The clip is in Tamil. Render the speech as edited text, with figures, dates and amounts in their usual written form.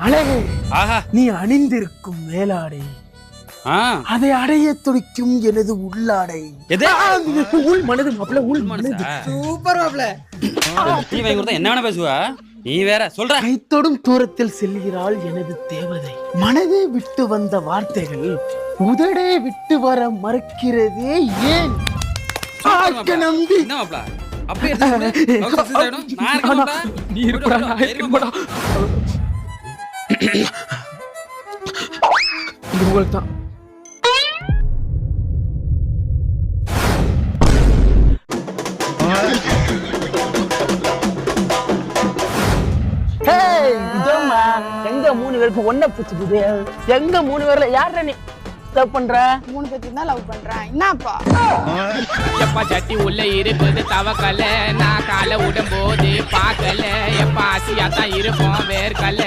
அழகே, நீ அணிந்திருக்கும் மேலாடை அதை அடைய துடிக்கும் எனது உள்ளாடை. உள் மனது மாப்பிள, உள் மனது. சூப்பர் மாப்பிள. டீ வாங்கி கொடுத்தா என்ன வேணா பேசுவா, நீ வேற சொல்ற. கைத்தொடும் தூரத்தில் செல்கிறாள் எனது தேவதை. மனதை விட்டு வந்த வார்த்தைகள் உதடே விட்டு வர மறுக்கிறதே ஏன்? நம்பி என்ன மாப்பிள அப்படியே நீ இருப்படா, நான் இருப்படா. இது உங்களுக்கு தான். எங்க 3 பேருக்கு ஒன்ன பிடிச்சது? எங்க 3 பேர்ல யார நீ லவ் பண்ற? 3 பேருக்கு தான் லவ் பண்றேன். என்னப்பா எப்பா சட்டி உள்ள இருக்குது தவக்கல, நான் காலை விடும் போது பார்க்கல. எப்பா ஆசியா தான் இருப்போம் வேர்க்கல.